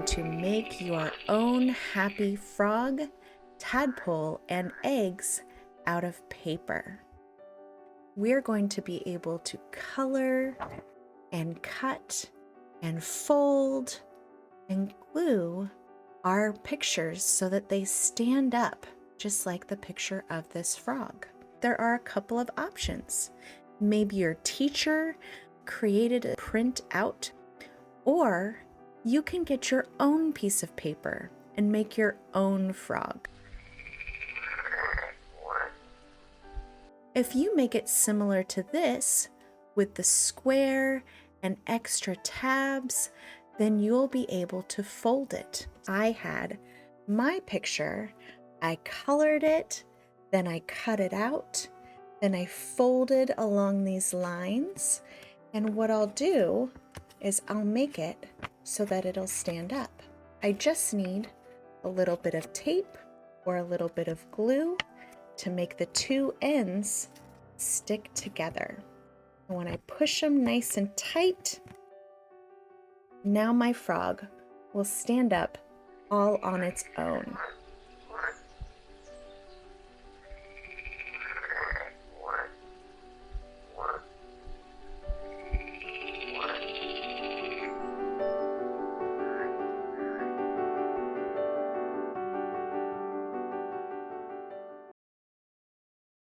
going to make your own happy frog, tadpole, and eggs out of paper. We're going to be able to color and cut and fold and glue our pictures so that they stand up just like the picture of this frog. There are a couple of options. Maybe your teacher created a print out, or you can get your own piece of paper and make your own frog. If you make it similar to this with the square and extra tabs, then you'll be able to fold it. I had my picture, I colored it, then I cut it out, then I folded along these lines, and what I'll do is I'll make it so that it'll stand up. I just need a little bit of tape or a little bit of glue to make the two ends stick together. And when I push them nice and tight, now my frog will stand up all on its own.